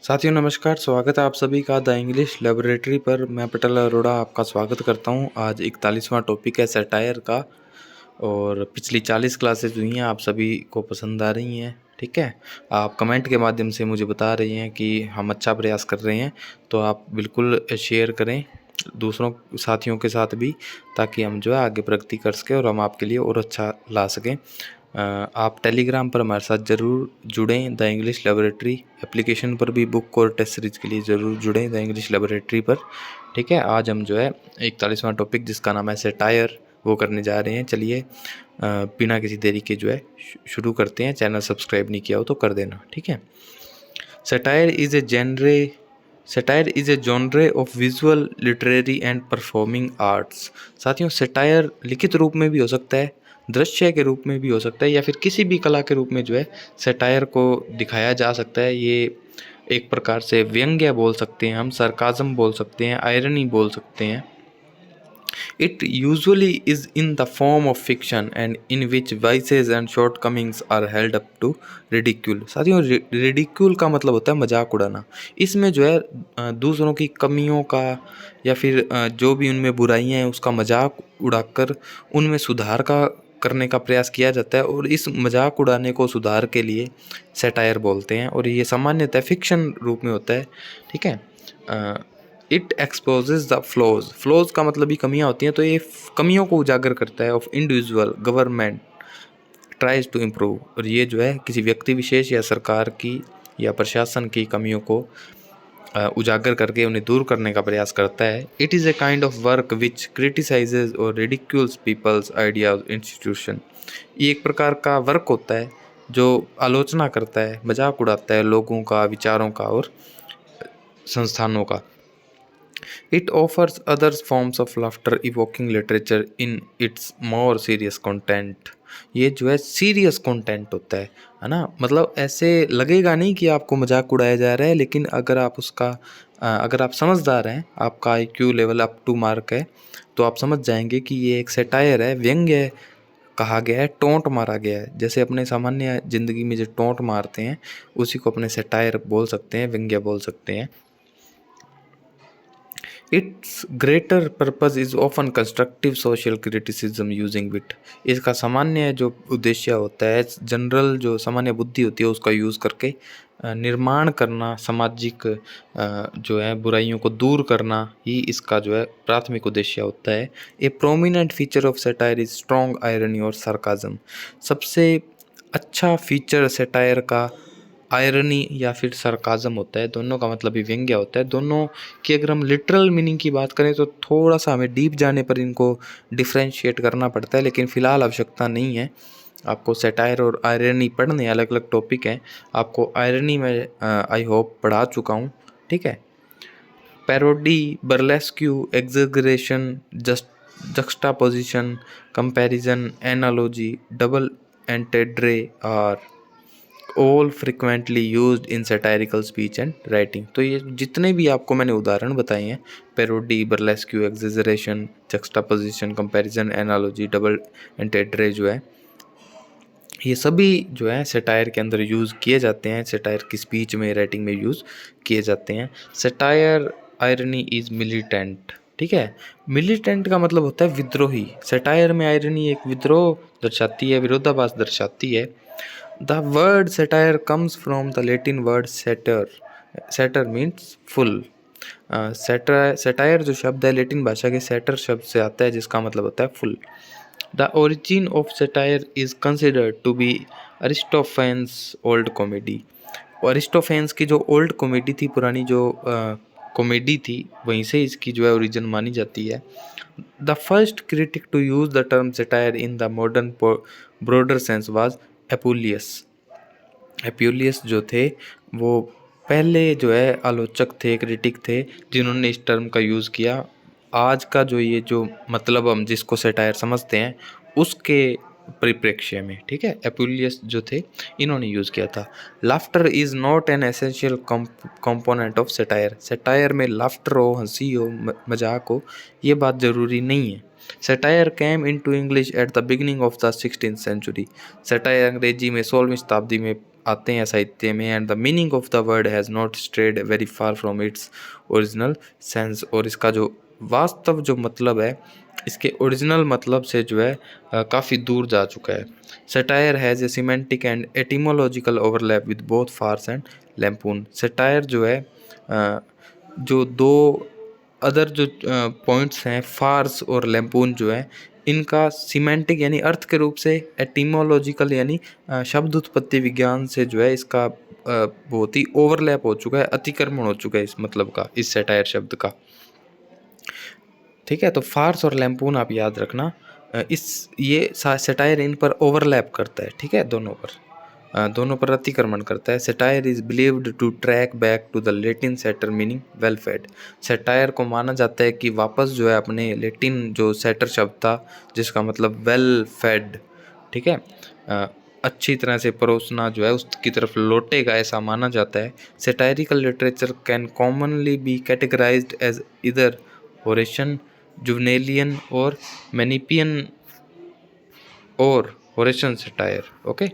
साथियों नमस्कार, स्वागत है आप सभी का द इंग्लिश लैबोरेटरी पर। मैं पटेल अरोड़ा आपका स्वागत करता हूं। आज 41वां टॉपिक है सैटायर का और पिछली 40 क्लासेज हुई हैं, आप सभी को पसंद आ रही हैं। ठीक है, आप कमेंट के माध्यम से मुझे बता रही हैं कि हम अच्छा प्रयास कर रहे हैं, तो आप बिल्कुल शेयर करें दूसरों साथियों के साथ भी, ताकि हम जो है आगे प्रगति कर सकें और हम आपके लिए और अच्छा ला सकें। आप टेलीग्राम पर हमारे साथ ज़रूर जुड़ें, द इंग्लिश लैबोरेटरी एप्लीकेशन पर भी बुक और टेस्ट सीरीज के लिए ज़रूर जुड़ें द इंग्लिश लैबोरेटरी पर। ठीक है, आज हम जो है 41वां टॉपिक जिसका नाम है सैटायर वो करने जा रहे हैं। चलिए बिना किसी देरी के जो है शुरू करते हैं। चैनल सब्सक्राइब नहीं किया हो तो कर देना। ठीक है, satire is a genre of visual literary and performing arts. साथियों, सैटायर लिखित रूप में भी हो सकता है, दृश्य के रूप में भी हो सकता है, या फिर किसी भी कला के रूप में जो है सैटायर को दिखाया जा सकता है। ये एक प्रकार से व्यंग्य बोल सकते हैं, हम सरकाज़म बोल सकते हैं, आयरनी बोल सकते हैं। It usually is in the form of fiction and in which vices and shortcomings are held up to ridicule। साथियों, रिडिक्यूल का मतलब होता है मजाक उड़ाना। इसमें जो है दूसरों की कमियों का या फिर जो भी उनमें बुराइयां हैं उसका मजाक उड़ाकर उनमें सुधार का करने का प्रयास किया जाता है, और इस मजाक उड़ाने को सुधार के लिए सैटायर बोलते हैं, और ये सामान्यतः फिक्शन रूप में होता है। ठीक है, इट एक्सपोजेज द फ्लॉज का मतलब ही कमियां होती हैं, तो ये कमियों को उजागर करता है। Of individual government tries to improve, और ये जो है किसी व्यक्ति विशेष या सरकार की या प्रशासन की कमियों को उजागर करके उन्हें दूर करने का प्रयास करता है। It is a kind of work which criticises और रिडिक्यूल्स पीपल्स आइडियाज इंस्टीट्यूशन। ये एक प्रकार का वर्क होता है जो आलोचना करता है, मजाक उड़ाता है लोगों का, विचारों का और संस्थानों का। It offers other forms of laughter evoking literature in its more serious content। ये जो है सीरियस कंटेंट होता है ना। मतलब ऐसे लगेगा नहीं कि आपको मजाक उड़ाया जा रहा है, लेकिन अगर आप उसका अगर आप समझदार हैं, आपका IQ level up to mark है, तो आप समझ जाएंगे कि ये एक सैटायर है, व्यंग्य है, कहा गया है, टोंट मारा गया है। जैसे अपने सामान्य ज़िंदगी में जो टोंट मारते हैं उसी को अपने सैटायर बोल सकते हैं, व्यंग्य बोल सकते हैं। Its greater purpose is often constructive social criticism using wit। इसका सामान्य जो उद्देश्य होता है, जनरल जो सामान्य बुद्धि होती है उसका यूज़ करके निर्माण करना, सामाजिक जो है बुराइयों को दूर करना ही इसका जो है प्राथमिक उद्देश्य होता है। ए prominent feature of satire is strong irony और सार्काज़म। सबसे अच्छा फीचर सैटायर का आयरनी या फिर सरकाज़म होता है। दोनों का मतलब ही व्यंग्य होता है। दोनों की अगर हम लिटरल मीनिंग की बात करें तो थोड़ा सा हमें डीप जाने पर इनको डिफ्रेंशिएट करना पड़ता है, लेकिन फ़िलहाल आवश्यकता नहीं है। आपको सैटायर और आयरनी पढ़ने अलग अलग टॉपिक हैं। आपको आयरनी में आई होप पढ़ा चुका हूँ। ठीक है, parody, burlesque, exaggeration, juxtaposition, comparison, analogy, double entendre और all frequently used in satirical speech and writing. तो ये जितने भी आपको मैंने उदाहरण बताए हैं, parody, burlesque, exaggeration, juxtaposition, comparison, analogy, double entendre जो है, ये सभी जो है सैटायर के अंदर यूज़ किए जाते हैं, सैटायर की स्पीच में, राइटिंग में यूज़ किए जाते हैं। Satire irony is militant. ठीक है, मिलिटेंट का मतलब होता है विद्रोही। सैटायर में आयरनी एक विद्रोह दर्शाती है, विरोधाभास दर्शाती है। The word satire comes from the Latin word satur. Satur means full. Satire जो शब्द है लैटिन भाषा के सैटर शब्द से आता है, जिसका मतलब होता है full. The origin of satire is considered to be Aristophanes old comedy. Aristophanes की जो ओल्ड कॉमेडी थी, पुरानी जो कॉमेडी थी, वहीं से इसकी जो है ओरिजिन मानी जाती है। The first critic to use the term satire in the modern broader sense was Apuleius. Apuleius जो थे वो पहले जो है आलोचक थे, क्रिटिक थे, जिन्होंने इस टर्म का यूज़ किया। आज का जो ये जो मतलब हम जिसको सैटायर समझते हैं उसके परिप्रेक्ष्य में। ठीक है, एपुलियस जो थे इन्होंने यूज़ किया था। Laughter is not an essential component of satire. Satire में लाफ्टर हो, हंसी हो, मजाक हो, ये बात ज़रूरी नहीं है। Satire came into English at the beginning of the 16th century। Satire अंग्रेजी में 16वीं शताब्दी में आते हैं साहित्य में, and the meaning of the word has not strayed very far from its original sense, और इसका जो वास्तव जो मतलब है इसके ओरिजिनल मतलब से जो है काफ़ी दूर जा चुका है। Satire has a semantic and etymological overlap with both farce and lampoon. Satire जो है जो दो अदर जो पॉइंट्स हैं फार्स और लैम्पून जो है, इनका सिमेंटिक यानी अर्थ के रूप से, एटिमोलॉजिकल यानी शब्द उत्पत्ति विज्ञान से जो है इसका बहुत ही ओवरलैप हो चुका है, अतिक्रमण हो चुका है इस मतलब का, इस सटायर शब्द का। ठीक है, तो फार्स और लैम्पून आप याद रखना, इस ये सटायर इन पर ओवरलैप करता है। ठीक है, दोनों पर अतिक्रमण करता है। Satire is believed to track back to the Latin satur meaning well fed. Satire को माना जाता है कि वापस जो है अपने लेटिन जो सेटर शब्द था जिसका मतलब वेल फेड, ठीक है, अच्छी तरह से परोसना जो है उसकी तरफ लौटेगा, ऐसा माना जाता है। Satirical literature can commonly be categorised as either Horatian, Juvenalian और मैनिपियन और Horatian satire. Okay,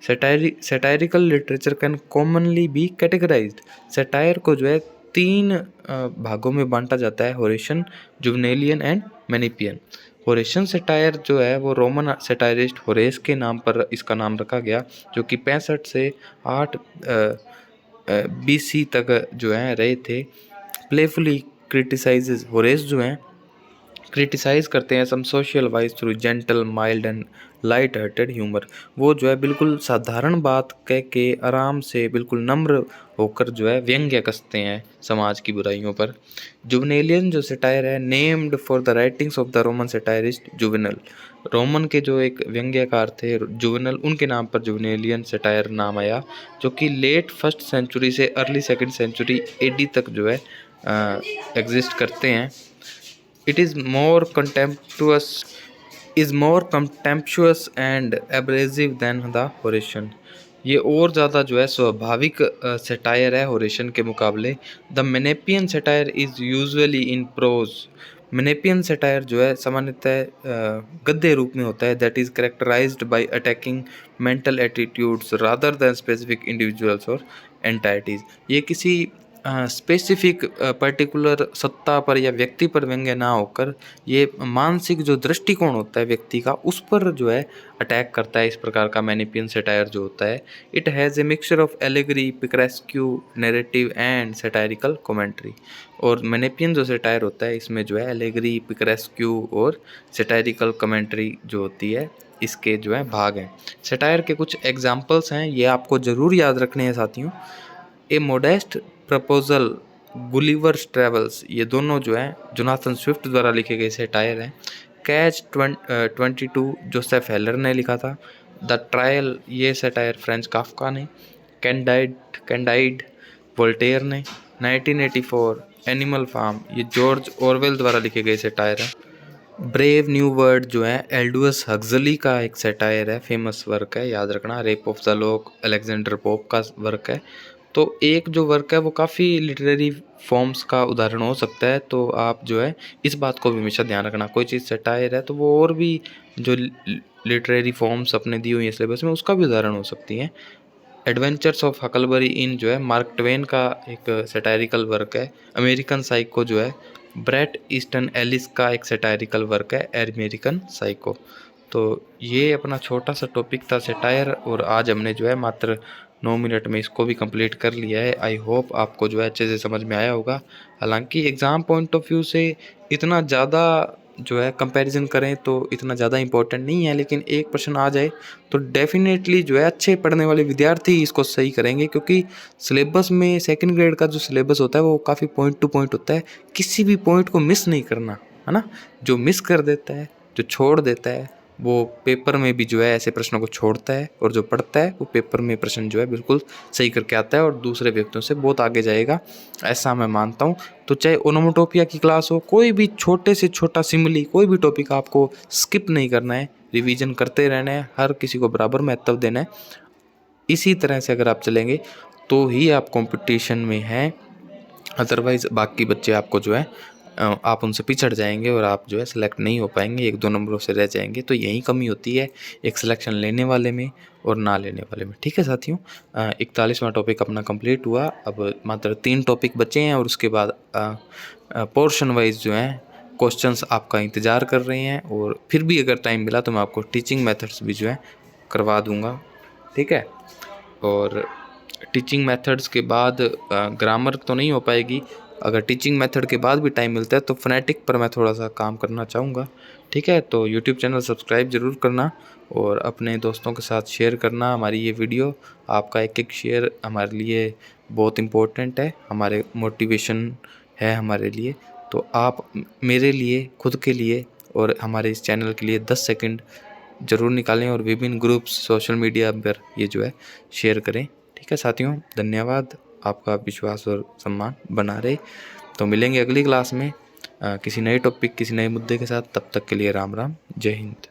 satirical literature can commonly be categorised. Satire को जो है 3 भागों में बांटा जाता है, Horatian, Juvenalian and Menippean. Horatian satire जो है वो रोमन सटायरिस्ट होरेस के नाम पर इसका नाम रखा गया, जो कि 65 से 8 BC तक जो है रहे थे। प्लेफुली क्रिटिसाइजेज, होरेस जो हैं क्रिटिसाइज़ करते हैं some social vice through gentle, mild and light hearted humour. वो जो है बिल्कुल साधारण बात कह के आराम से बिल्कुल नम्र होकर जो है व्यंग्य कसते हैं समाज की बुराइयों पर। जुवेनेलियन जो सटायर है, named for the writings of the Roman satirist juvenile. Roman के जो एक व्यंग्यकार थे जुवेनल, उनके नाम पर जुवेनेलियन सटायर नाम आया, जो कि लेट 1st सेंचुरी से अर्ली 2nd सेंचुरी AD तक जो है एग्जिस्ट करते हैं। It is more contemptuous and abrasive than the Horatian। ये और ज़्यादा जो है स्वाभाविक सटायर है होरेशियन के मुकाबले। The Menippean satire is usually in prose. Menippean satire जो है सामान्यतः गद्य रूप में होता है। That is characterised by attacking mental attitudes rather than specific individuals और एंटाइटीज़। ये किसी स्पेसिफिक पर्टिकुलर सत्ता पर या व्यक्ति पर व्यंग्य ना होकर ये मानसिक जो दृष्टिकोण होता है व्यक्ति का उस पर जो है अटैक करता है। इस प्रकार का मैनिपियन सटायर जो होता है, it has a mixture of allegory, picaresque, narrative and satirical commentary. और मैनिपियन जो सटायर होता है इसमें जो है एलेगरी, पिक्रेस्क्यू और सटायरिकल कमेंट्री जो होती है इसके जो है भाग हैं। सटायर के कुछ एग्जाम्पल्स हैं, ये आपको ज़रूर याद रखने हैं साथियों। ए मोडेस्ट प्रपोजल, गुलिवर्स ट्रेवल्स, ये दोनों जो हैं जोनाथन स्विफ्ट द्वारा लिखे गए सटायर हैं। कैच 22 जोसेफ हेलर ने लिखा था। द ट्रायल, ये सटायर फ्रेंच काफ्का ने। कैंडाइड वोल्टेयर ने। 1984 एनिमल फार्म, ये जॉर्ज ऑरवेल द्वारा लिखे गए सटायर हैं। ब्रेव न्यू वर्ल्ड जो है एल्डुअस हक्सली का एक सटायर है, फेमस वर्क है, याद रखना। Rape of the lock Alexander pope का वर्क है। तो एक जो वर्क है वो काफ़ी लिटरेरी फॉर्म्स का उदाहरण हो सकता है, तो आप जो है इस बात को भी हमेशा ध्यान रखना। कोई चीज़ सटायर है तो वो और भी जो लिटरेरी फॉर्म्स अपने दी हुई है सिलेबस में उसका भी उदाहरण हो सकती हैं। एडवेंचर्स ऑफ हकलबरी इन जो है मार्क ट्वेन का एक सटायरिकल वर्क है। अमेरिकन साइको जो है ब्रेट ईस्टन एलिस का एक सटायरिकल वर्क है, अमेरिकन साइको। तो ये अपना छोटा सा टॉपिक था सटायर, और आज हमने जो है मात्र 9 मिनट में इसको भी कंप्लीट कर लिया है। आई होप आपको जो है अच्छे से समझ में आया होगा। हालांकि एग्ज़ाम पॉइंट ऑफ व्यू से इतना ज़्यादा जो है कंपैरिजन करें तो इतना ज़्यादा इंपॉर्टेंट नहीं है, लेकिन एक प्रश्न आ जाए तो डेफिनेटली जो है अच्छे पढ़ने वाले विद्यार्थी इसको सही करेंगे, क्योंकि सिलेबस में 2nd ग्रेड का जो सिलेबस होता है वो काफ़ी पॉइंट टू पॉइंट होता है। किसी भी पॉइंट को मिस नहीं करना है ना। जो मिस कर देता है, जो छोड़ देता है, वो पेपर में भी जो है ऐसे प्रश्नों को छोड़ता है, और जो पढ़ता है वो पेपर में प्रश्न जो है बिल्कुल सही करके आता है और दूसरे व्यक्तियों से बहुत आगे जाएगा, ऐसा मैं मानता हूँ। तो चाहे ओनोमोटोपिया की क्लास हो, कोई भी छोटे से छोटा सिमिली, कोई भी टॉपिक आपको स्किप नहीं करना है, रिवीजन करते रहना है, हर किसी को बराबर महत्व देना है। इसी तरह से अगर आप चलेंगे तो ही आप कंपटीशन में हैं, अदरवाइज़ बाकी बच्चे आपको जो है आप उनसे पिछड़ जाएंगे और आप जो है सिलेक्ट नहीं हो पाएंगे, 1-2 नंबरों से रह जाएंगे। तो यही कमी होती है एक सिलेक्शन लेने वाले में और ना लेने वाले में। ठीक है साथियों, 41वां टॉपिक अपना कंप्लीट हुआ। अब मात्र 3 टॉपिक बचे हैं और उसके बाद पोर्शन वाइज जो है क्वेश्चंस आपका इंतज़ार कर रहे हैं। और फिर भी अगर टाइम मिला तो मैं आपको टीचिंग मेथड्स भी जो है करवा दूँगा। ठीक है, और टीचिंग मेथड्स के बाद ग्रामर तो नहीं हो पाएगी। अगर टीचिंग मेथड के बाद भी टाइम मिलता है तो फोनेटिक पर मैं थोड़ा सा काम करना चाहूँगा। ठीक है, तो यूट्यूब चैनल सब्सक्राइब ज़रूर करना और अपने दोस्तों के साथ शेयर करना हमारी ये वीडियो। आपका एक शेयर हमारे लिए बहुत इम्पोर्टेंट है, हमारे मोटिवेशन है हमारे लिए। तो आप मेरे लिए, खुद के लिए और हमारे इस चैनल के लिए 10 सेकंड ज़रूर निकालें और विभिन्न ग्रुप्स सोशल मीडिया पर ये जो है शेयर करें। ठीक है साथियों, धन्यवाद। आपका विश्वास और सम्मान बना रहे। तो मिलेंगे अगली क्लास में किसी नए टॉपिक, किसी नए मुद्दे के साथ। तब तक के लिए राम राम, जय हिंद।